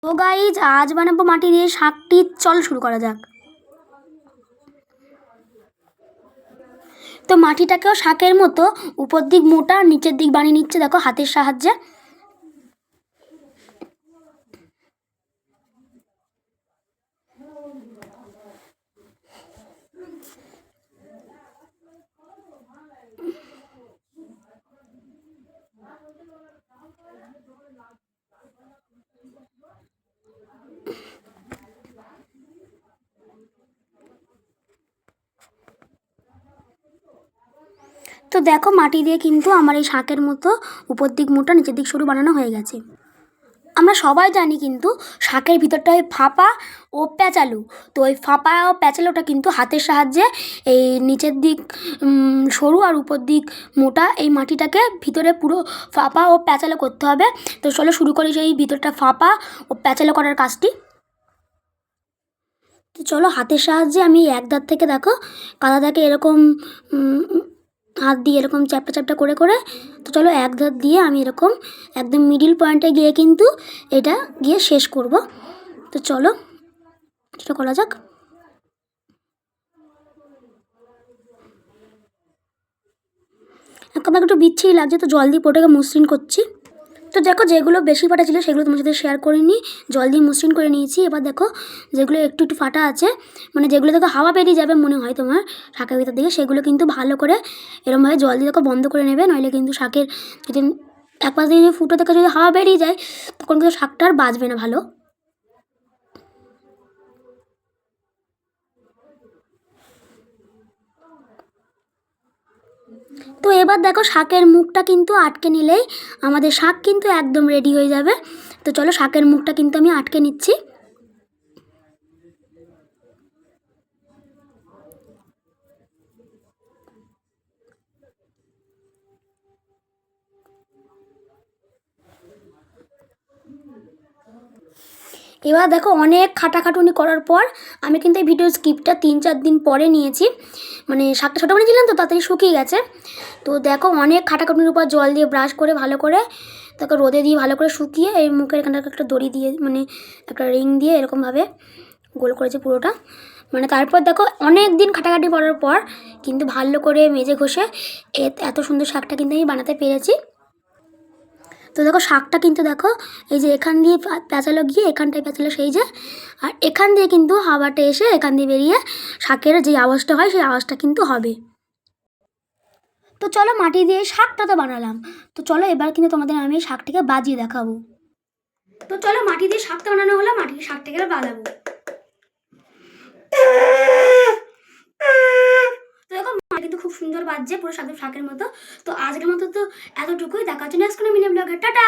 তো গাইজ আজ বানাবো মাটি দিয়ে শাকটি, চল শুরু করা যাক। তো মাটিটাকেও শাকের মতো উপর দিক মোটা নিচের দিক বানিয়ে নিচ্ছে, দেখো হাতের সাহায্যে। তো দেখো মাটি দিয়ে কিন্তু আমার এই শাকের মতো উপর দিক মোটা নিচের দিক সরু বানানো হয়ে গেছে। আমরা সবাই জানি কিন্তু শাকের ভিতরটা হয় ফাঁপা ও প্যাঁচালু। তো ওই ফাঁপা ও প্যাঁচালুটা কিন্তু হাতের সাহায্যে এই নিচের দিক সরু আর উপর দিক মোটা এই মাটিটাকে ভিতরে পুরো ফাঁপা ও প্যাঁচালো করতে হবে। তো চলো শুরু করি সেই ভিতরটা ফাঁপা ও প্যাঁচালো করার কাজটি। তো চলো হাতের সাহায্যে আমি এক ধার থেকে দেখো কাদাটাকে এরকম হাত দিয়ে এরকম চ্যাপটা চ্যাপটা করে করে, তো চলো এক ধার দিয়ে আমি এরকম একদম মিডিল পয়েন্টে গিয়ে কিন্তু এটা গিয়ে শেষ করব। তো চলো সেটা করা যাক। এখন একটু বিচ্ছিরি লাগছে, তো জল দিয়ে পোটাকে মসৃণ করছি। তো দেখো যেগুলো বেশি ফাটা ছিল সেগুলো তোমার সাথে শেয়ার করে নিই, জল দিয়ে মসৃণ করে নিয়েছি। এবার দেখো যেগুলো একটু একটু ফাটা আছে, মানে যেগুলো দেখো হাওয়া বেরিয়ে যাবে মনে হয় তোমার শাকের ভিতর দিকে, সেগুলো কিন্তু ভালো করে এরমভাবে জল দিয়ে দেখো বন্ধ করে নেবে, নইলে কিন্তু শাকের যদি এক পাশ দিয়ে ফুটো থেকে যদি হাওয়া বেরিয়ে যায় তখন কিন্তু শাকটা আর বাঁচবে না ভালো। তো এবার দেখো শাকের মুখটা কিন্তু আটকে নিলেই আমাদের শাক কিন্তু একদম রেডি হয়ে যাবে। তো চলো শাকের মুখটা কিন্তু আমি আটকে নিচ্ছি। এবার দেখো অনেক খাটাখাটুনি করার পর আমি কিন্তু এই ভিডিও স্ক্রিপ্টটা 3-4 দিন পরে নিয়েছি, মানে শাকটা ছোটো বানিয়েছিলাম তো তাড়াতাড়ি শুকিয়ে গেছে। তো দেখো অনেক খাটাখাটুনির উপর জল দিয়ে ব্রাশ করে ভালো করে তাকে রোদে দিয়ে ভালো করে শুকিয়ে এই মুখের এখানটা একটা দড়ি দিয়ে, মানে একটা রিং দিয়ে এরকমভাবে গোল করেছে পুরোটা। মানে তারপর দেখো অনেক দিন খাটাখাটি করার পর কিন্তু ভালো করে মেজে ঘষে এত সুন্দর শাকটা কিন্তু আমি বানাতে পেরেছি। তো দেখো শাকটা কিন্তু দেখো এই যে এখান দিয়ে প্যাঁচালো গিয়ে এখানটায় প্যাঁচালো সেই যে, আর এখান দিয়ে কিন্তু হাওয়াটা এসে এখান দিয়ে বেরিয়ে শাকের যে আওয়াজটা হয় সেই আওয়াজটা কিন্তু হবে। তো চলো মাটি দিয়ে শাকটা তো বানালাম, তো চলো এবার কিন্তু তোমাদের আমি শাকটাকে বাজিয়ে দেখাবো। তো চলো মাটি দিয়ে শাকটা বানানো হলো, মাটি দিয়ে শাকটাকে এবার বাজাবো। তো দেখো কিন্তু খুব সুন্দর বাজছে পুরো শাকের মতো। তো আজকের মতো তো এতটুকুই, দেখা হচ্ছে নেক্সট কোনো মিনি ব্লগে, টাটা।